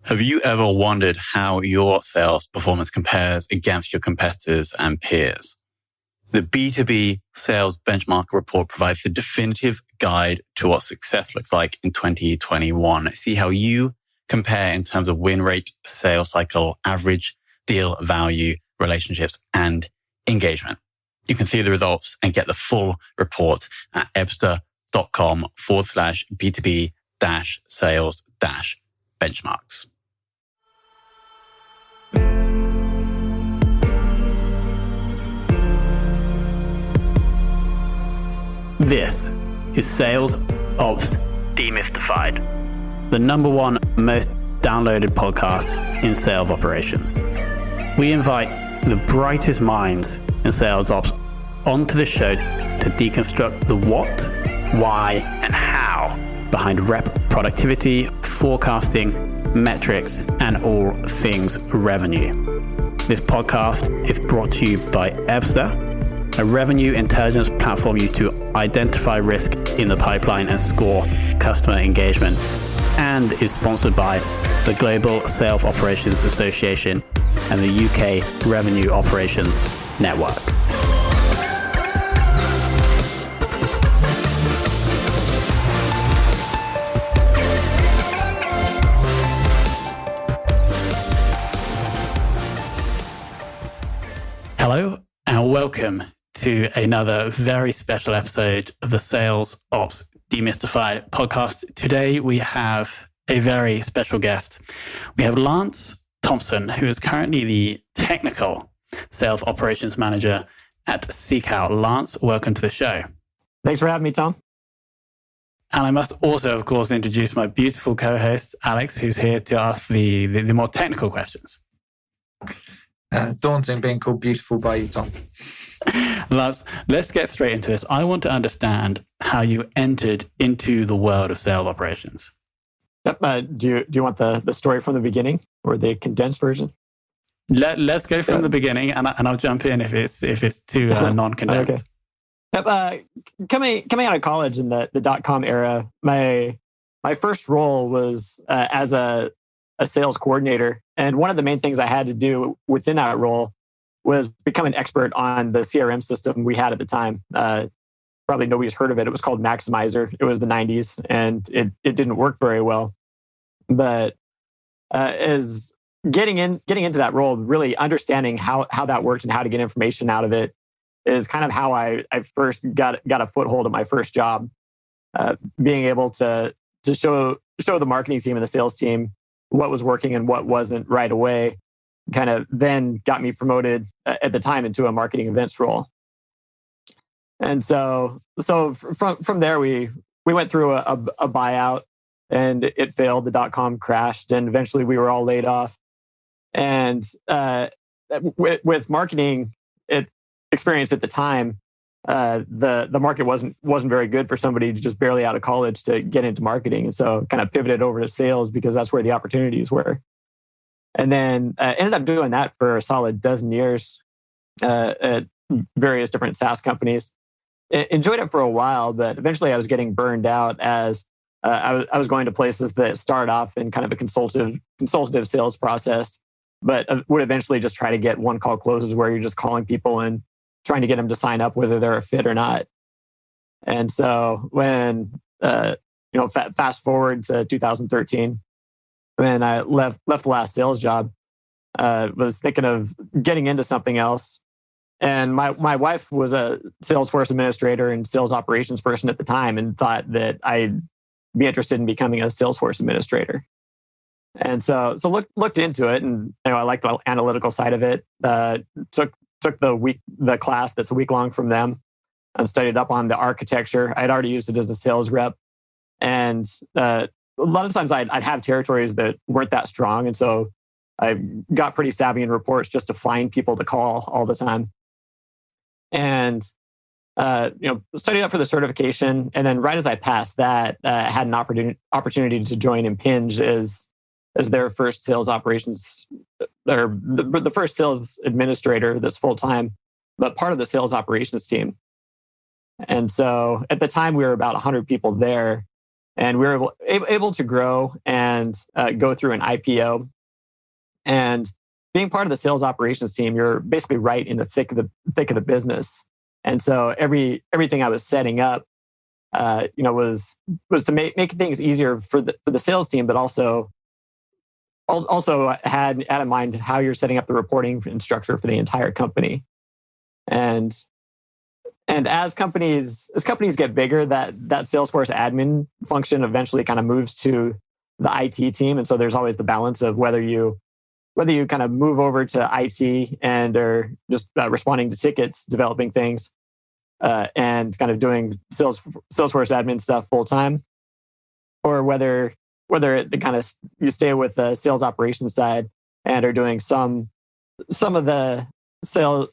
Have you ever wondered how your sales performance compares against your competitors and peers? The B2B Sales Benchmark Report provides the definitive guide to what success looks like in 2021. See how you compare in terms of win rate, sales cycle, average deal value, relationships, and engagement. You can see the results and get the full report at ebster.com/B2B-sales-benchmarks. This is Sales Ops Demystified, the number one most downloaded podcast in sales operations. We invite the brightest minds in sales ops onto the show to deconstruct the what, why, and how behind rep productivity, forecasting, metrics, and all things revenue. This podcast is brought to you by Ebster, a revenue intelligence platform used to identify risk in the pipeline and score customer engagement, and is sponsored by the Global Sales Operations Association and the UK Revenue Operations Network. Hello and welcome to another very special episode of the Sales Ops Demystified podcast. Today we have a very special guest. We have Lance Thompson, who is currently the technical sales operations manager at SeekOut. Lance, welcome to the show. Thanks for having me, Tom. And I must also, of course, introduce my beautiful co-host, Alex, who's here to ask the more technical questions. Daunting being called beautiful by you, Tom. Lance, let's get straight into this. I want to understand how you entered into the world of sales operations. Yep. Do you want the story from the beginning or the condensed version? Let's go from the beginning, and I'll jump in if it's too non-condensed. Okay. Yep. Coming out of college in the .com era, my first role was as a sales coordinator, and one of the main things I had to do within that role was become an expert on the CRM system we had at the time. Probably nobody's heard of it. It was called Maximizer. It was the 90s, and it didn't work very well. But as getting into that role, really understanding how that worked and how to get information out of it is kind of how I first got a foothold at my first job. Being able to show the marketing team and the sales team what was working and what wasn't right away, kind of then got me promoted at the time into a marketing events role. And so from there, we went through a buyout, and it failed. The .com crashed, and eventually we were all laid off. And with marketing experience at the time, the market wasn't very good for somebody just barely out of college to get into marketing, and so kind of pivoted over to sales because that's where the opportunities were. And then ended up doing that for a solid dozen years at various different SaaS companies. Enjoyed it for a while, but eventually I was getting burned out as I was going to places that start off in kind of a consultative sales process, but would eventually just try to get one call closes where you're just calling people and trying to get them to sign up whether they're a fit or not. And so when fast forward to 2013, when I left the last sales job, was thinking of getting into something else. And my wife was a Salesforce administrator and sales operations person at the time, and thought that I'd be interested in becoming a Salesforce administrator. And so looked into it, and I liked the analytical side of it. Took the class that's a week long from them, and studied up on the architecture. I'd already used it as a sales rep, and a lot of times I'd have territories that weren't that strong, and so I got pretty savvy in reports just to find people to call all the time. And studied up for the certification, and then right as I passed that, I had an opportunity to join Impinj as their first sales operations, or the first sales administrator that's full time, but part of the sales operations team. And so at the time we were about 100 people there, And we were able to grow and go through an IPO. And being part of the sales operations team, you're basically right in the thick of the business. And so everything I was setting up, was to make things easier for the sales team, but also had in mind how you're setting up the reporting and structure for the entire company. And as companies get bigger, that Salesforce admin function eventually kind of moves to the IT team. And so there's always the balance of whether you kind of move over to IT and are just responding to tickets, developing things, and kind of doing Salesforce admin stuff full time, or whether it kind of you stay with the sales operations side and are doing some of the sales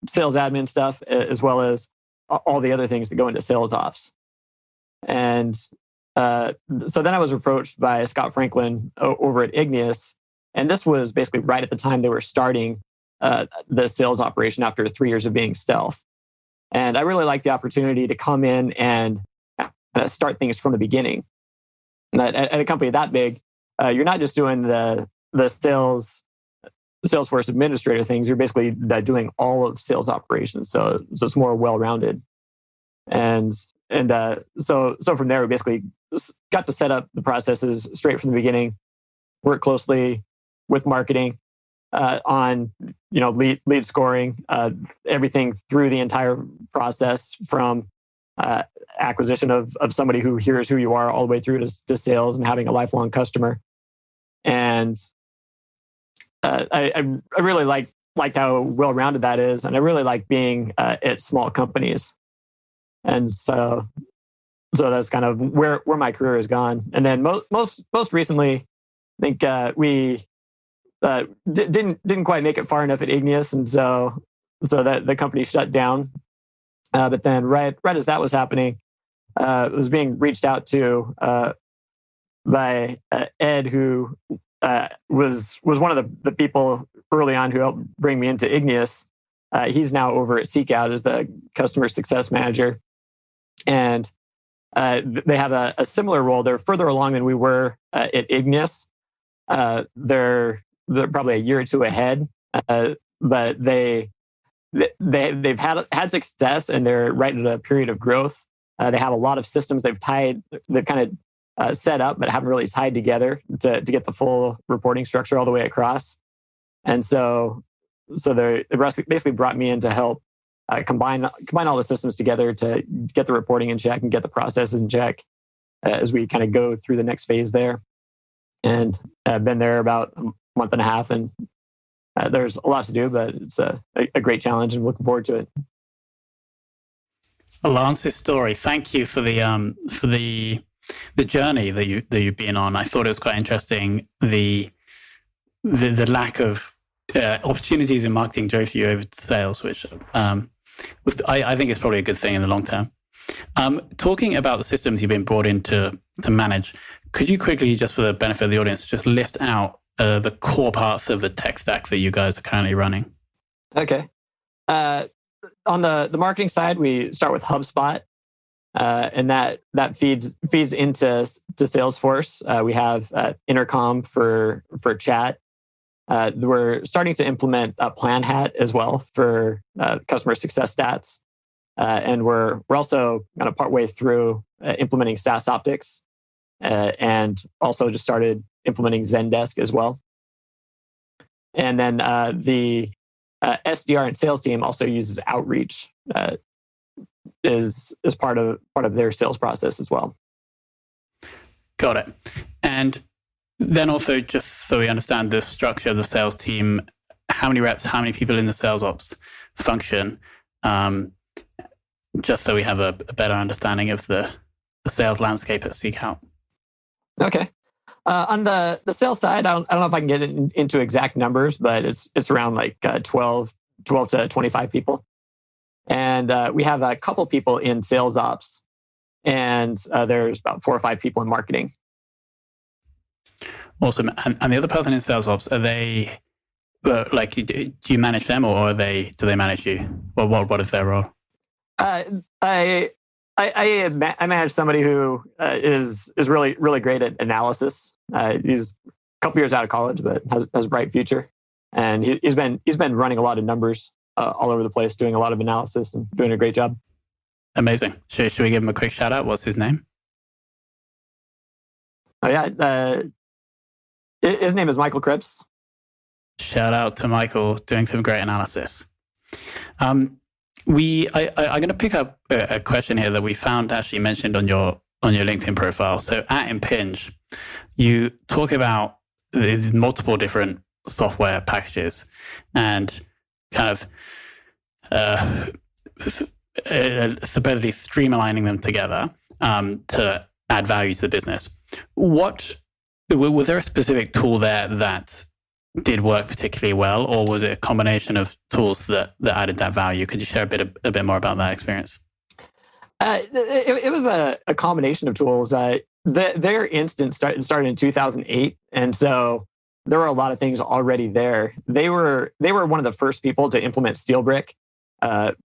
admin stuff, as well as all the other things that go into sales ops. And so then I was approached by Scott Franklin over at Igneous. And this was basically right at the time they were starting the sales operation after 3 years of being stealth. And I really liked the opportunity to come in and start things from the beginning. At a company that big, you're not just doing the Salesforce administrator things. You're basically doing all of sales operations. So it's more well-rounded. And so from there, we basically got to set up the processes straight from the beginning, work closely with marketing on lead scoring, everything through the entire process from acquisition of somebody who hears who you are all the way through to sales and having a lifelong customer. And I really liked how well-rounded that is, and I really like being at small companies. And so that's kind of where my career has gone. And then most recently, I think we didn't quite make it far enough at Igneous, and so that the company shut down. But then right as that was happening, it was being reached out to by Ed, who was one of the people early on who helped bring me into Igneous. He's now over at SeekOut as the customer success manager, and they have a similar role. They're further along than we were at Igneous. They're probably a year or two ahead, but they've had success, and they're right in a period of growth. They have a lot of systems they've kind of set up, but haven't really tied together to get the full reporting structure all the way across. And so they basically brought me in to help combine all the systems together to get the reporting in check and get the processes in check as we kind of go through the next phase there. And I've been there about a month and a half, and there's a lot to do, but it's a great challenge, and looking forward to it. Lance's story. Thank you for the journey that you've been on. I thought it was quite interesting. The lack of opportunities in marketing drove you over to sales, which I think is probably a good thing in the long term. Talking about the systems you've been brought in to manage, could you quickly, just for the benefit of the audience, just list out the core parts of the tech stack that you guys are currently running? Okay. On the marketing side, we start with HubSpot, and that feeds into Salesforce. We have Intercom for chat. We're starting to implement PlanHat as well for customer success stats, and we're also kind of partway through implementing SaaS Optics, and also just started implementing Zendesk as well. And then the SDR and sales team also uses Outreach is part of their sales process as well. Got it. And then also, just so we understand the structure of the sales team, how many reps, how many people in the sales ops function, just so we have a better understanding of the sales landscape at SeekOut. Okay. On the sales side, I don't know if I can get into exact numbers, but it's around like 12 to 25 people. And we have a couple people in sales ops, and there's about 4 or 5 people in marketing. Awesome. And the other person in sales ops, are they do you manage them, or do they manage you? Well, what is their role? I I manage somebody who is really really great at analysis. He's a couple years out of college, but has a bright future, and he's been running a lot of numbers all over the place, doing a lot of analysis and doing a great job. Amazing. Should we give him a quick shout out? What's his name? Oh yeah, his name is Michael Cripps. Shout out to Michael, doing some great analysis. I'm going to pick up a question here that we found actually mentioned on your LinkedIn profile. So at Impinge, you talk about the multiple different software packages and kind of supposedly streamlining them together to add value to the business. Was there a specific tool there that did work particularly well, or was it a combination of tools that added that value? Could you share a bit more about that experience? It was a combination of tools. Their instance started in 2008, and so there were a lot of things already there. They were one of the first people to implement SteelBrick,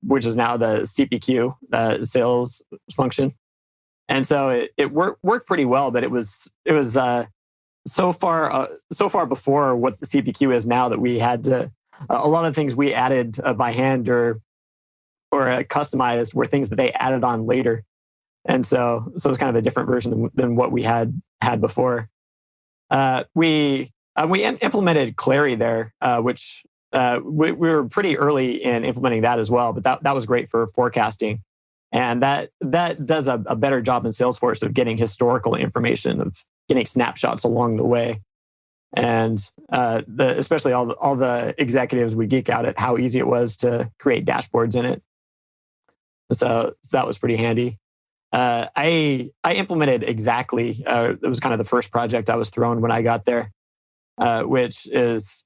which is now the CPQ sales function, and so it worked pretty well. But it was so far before what the CPQ is now that we had to a lot of things we added by hand or customized were things that they added on later, and so it's kind of a different version than what we had before. We implemented Clary there, which we were pretty early in implementing that as well, but that was great for forecasting, and that does a better job in Salesforce of getting historical information, of getting snapshots along the way. And especially all the executives would geek out at how easy it was to create dashboards in it. So that was pretty handy. I implemented Exactly. It was kind of the first project I was thrown when I got there, which is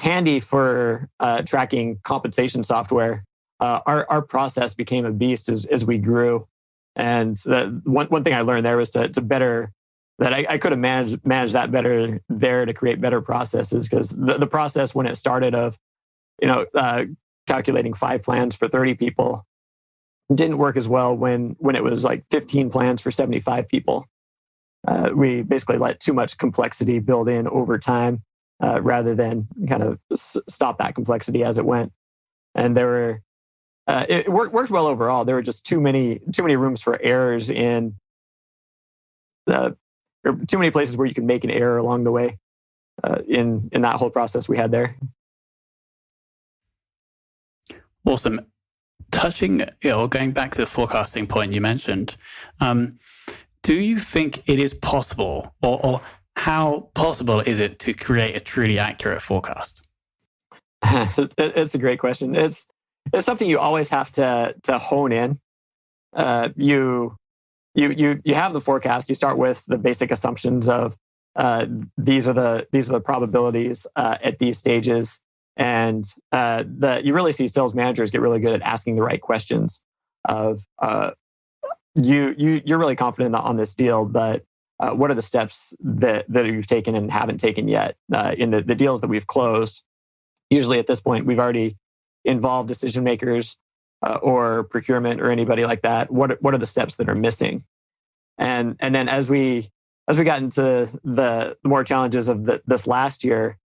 handy for tracking compensation software. Our process became a beast as we grew, and one thing I learned there was to better. That I could have managed that better there to create better processes, because the process when it started of, calculating 5 plans for 30 people didn't work as well when it was like 15 plans for 75 people. We basically let too much complexity build in over time rather than kind of stop that complexity as it went. And it worked well overall. There were just too many rooms for errors in or too many places where you can make an error along the way in that whole process we had there. Awesome. Going back to the forecasting point you mentioned, do you think it is possible, or how possible is it to create a truly accurate forecast? It's a great question. It's something you always have to hone in. You have the forecast. You start with the basic assumptions of these are the probabilities at these stages, and you really see sales managers get really good at asking the right questions. Of you're really confident on this deal, but what are the steps that you've taken and haven't taken yet in the deals that we've closed? Usually at this point, we've already involved decision makers or procurement or anybody like that. What are the steps that are missing? And then as we got into the more challenges of this last year,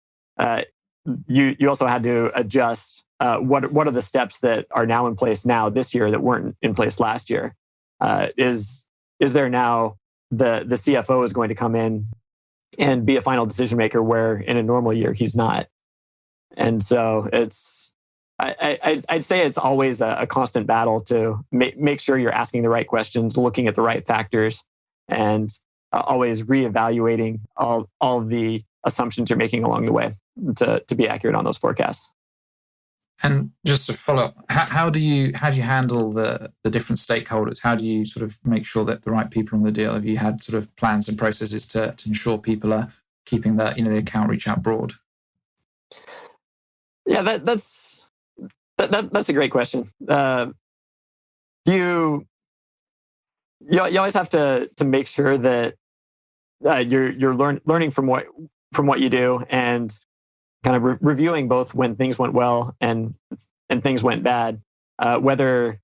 you also had to adjust what are the steps that are now in place now this year that weren't in place last year. Is there now the CFO is going to come in and be a final decision maker where in a normal year he's not? And so I'd say it's always a constant battle to make sure you're asking the right questions, looking at the right factors, and always reevaluating all of the assumptions you're making along the way to be accurate on those forecasts. And just to follow up, how do you handle the different stakeholders? How do you sort of make sure that the right people on the deal? Have you had sort of plans and processes to ensure people are keeping the account reach out broad? Yeah, that's a great question. You always have to make sure that you're learning from what you do, and kind of reviewing both when things went well and things went bad. Whether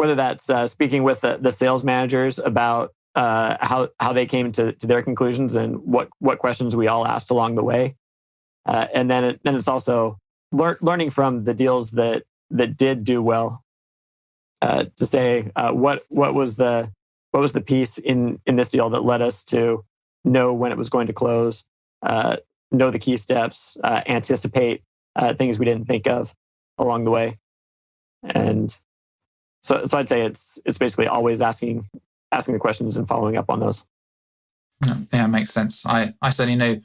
whether that's speaking with the sales managers about how they came to their conclusions and what questions we all asked along the way, and then it's also learning from the deals that did do well, to say what was the piece in this deal that led us to know when it was going to close, know the key steps, anticipate things we didn't think of along the way. And so I'd say it's basically always asking the questions and following up on those. Yeah, it makes sense. I certainly know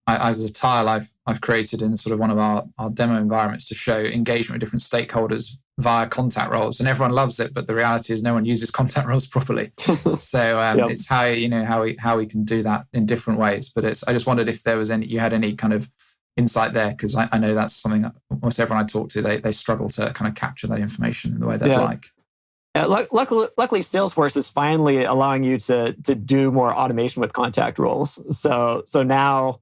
as a tile I've created in sort of one of our demo environments to show engagement with different stakeholders via contact roles, and everyone loves it, but the reality is no one uses contact roles properly. So it's how we can do that in different ways. But I just wondered if there was you had any kind of insight there, because I know that's something that almost everyone I talk to, they struggle to kind of capture that information in the way they'd like. Luckily, Salesforce is finally allowing you to do more automation with contact roles. So now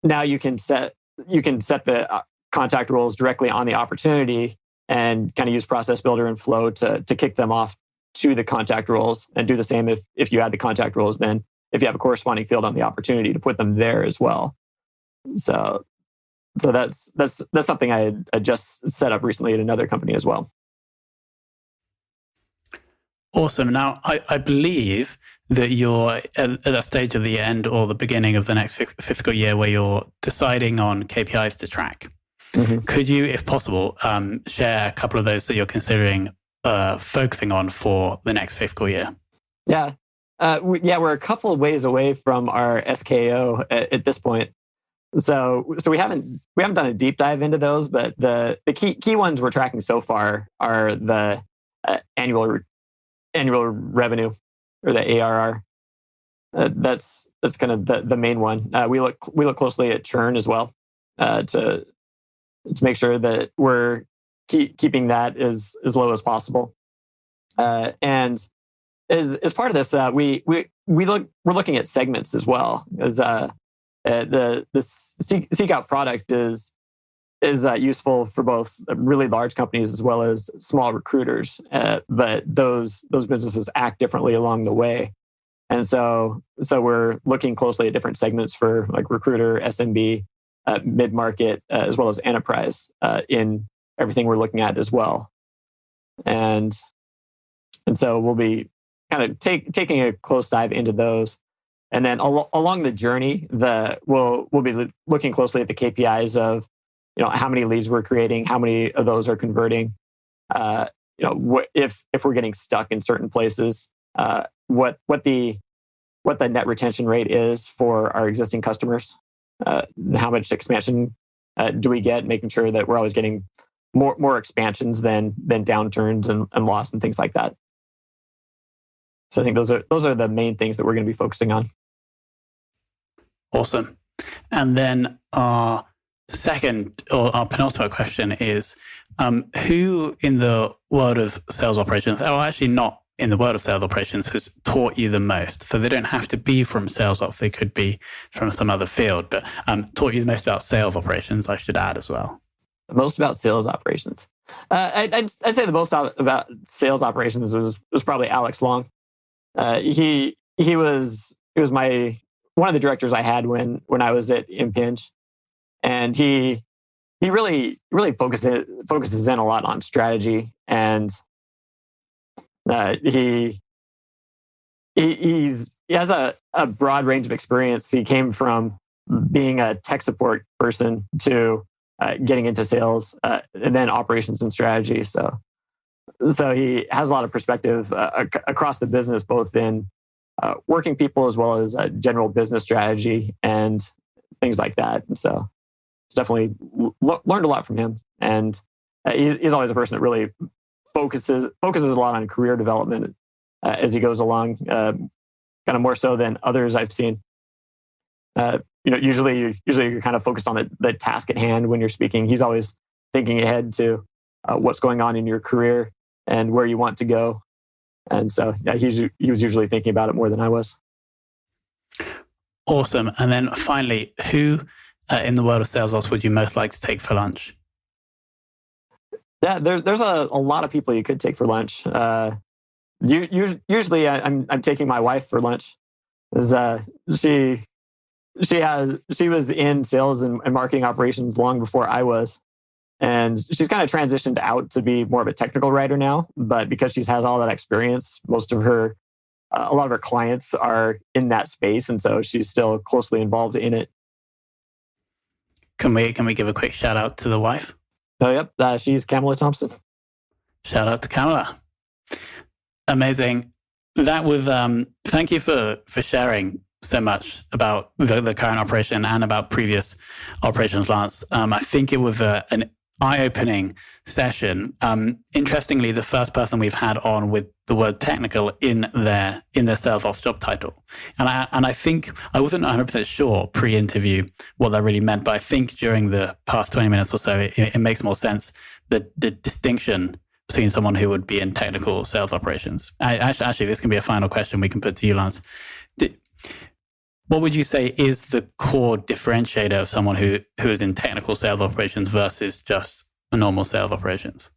you can set the contact roles directly on the opportunity and kind of use Process Builder and Flow to kick them off to the contact roles, and do the same if you add the contact roles. Then if you have a corresponding field on the opportunity, to put them there as well. So that's something I had just set up recently at another company as well. Awesome. Now, I believe that you're at that stage of the end or the beginning of the next fiscal year where you're deciding on KPIs to track. Mm-hmm. Could you, if possible, share a couple of those that you're considering focusing on for the next fiscal year? Yeah. We're a couple of ways away from our SKO at this point. So we haven't done a deep dive into those, but the key ones we're tracking so far are the annual revenue, or the ARR. That's kind of the main one. We look closely at churn as well, to make sure that we're keeping that as low as possible. And as part of this, we're looking at segments as well, as the SeekOut product is useful for both really large companies as well as small recruiters, but those businesses act differently along the way, and so we're looking closely at different segments for like recruiter, SMB, mid-market, as well as enterprise, in everything we're looking at as well, and so we'll be kind of taking a close dive into those. And then along the journey, we'll be looking closely at the KPIs of, how many leads we're creating, how many of those are converting, if we're getting stuck in certain places, what the net retention rate is for our existing customers, how much expansion do we get, making sure that we're always getting more expansions than downturns and loss and things like that. So I think those are the main things that we're going to be focusing on. Awesome. And then our second, or our penultimate question is, who in the world of sales operations, or actually not in the world of sales operations, has taught you the most? So they don't have to be from sales ops, they could be from some other field, but taught you the most about sales operations, I should add as well. The most about sales operations. I'd say the most about sales operations was probably Alex Long. He was one of the directors I had when I was at Impinj, and he really focuses in a lot on strategy, and he has a broad range of experience. He came from being a tech support person to getting into sales, and then operations and strategy. So he has a lot of perspective across the business, both in working people as well as general business strategy and things like that. And so it's definitely learned a lot from him. And he's always a person that really focuses a lot on career development as he goes along, kind of more so than others I've seen. Usually you're kind of focused on the task at hand when you're speaking. He's always thinking ahead to what's going on in your career and where you want to go. And so he was usually thinking about it more than I was. Awesome. And then finally, who in the world of sales ops would you most like to take for lunch? Yeah, there's a lot of people you could take for lunch. Usually I'm taking my wife for lunch. She was in sales and marketing operations long before I was. And she's kind of transitioned out to be more of a technical writer now. But because she has all that experience, a lot of her clients are in that space. And so she's still closely involved in it. Can we give a quick shout out to the wife? Oh, yep. She's Kamala Thompson. Shout out to Kamala. Amazing. That was, thank you for sharing so much about the current operation and about previous operations, Lance. I think it was an eye-opening session. Interestingly, the first person we've had on with the word technical in their sales ops job title. And I think I wasn't 100% sure pre-interview what that really meant, but I think during the past 20 minutes or so, it makes more sense, the distinction between someone who would be in technical sales operations. Actually, this can be a final question we can put to you, Lance. What would you say is the core differentiator of someone who is in technical sales operations versus just a normal sales operations?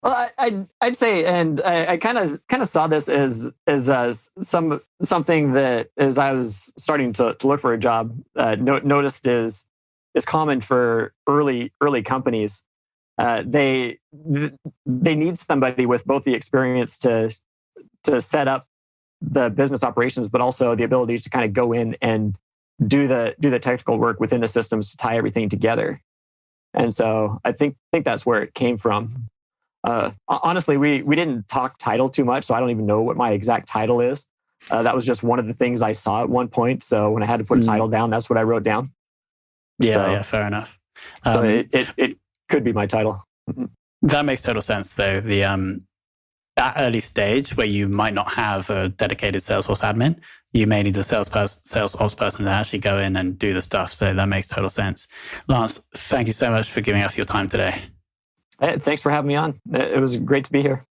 Well, I'd say, and I kind of saw this as something that as I was starting to look for a job, noticed is common for early companies. They need somebody with both the experience to set up the business operations, but also the ability to kind of go in and do the technical work within the systems to tie everything together. And so I think that's where it came from. Honestly, we didn't talk title too much, so I don't even know what my exact title is. That was just one of the things I saw at one point. So when I had to put a title down, that's what I wrote down. Yeah, fair enough. So it could be my title. That makes total sense, though. That early stage where you might not have a dedicated Salesforce admin, you may need the sales ops person to actually go in and do the stuff. So that makes total sense. Lance, thank you so much for giving us your time today. Hey, thanks for having me on. It was great to be here.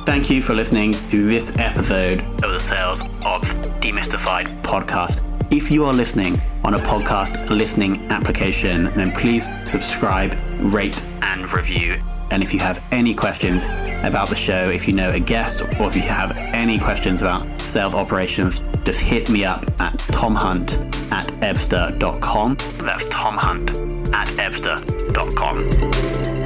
Thank you for listening to this episode of the Sales Ops Demystified podcast. If you are listening on a podcast listening application, then please subscribe, rate, and review. And if you have any questions about the show, if you know a guest, or if you have any questions about sales operations, just hit me up at tomhunt@ebster.com. That's tomhunt@ebster.com.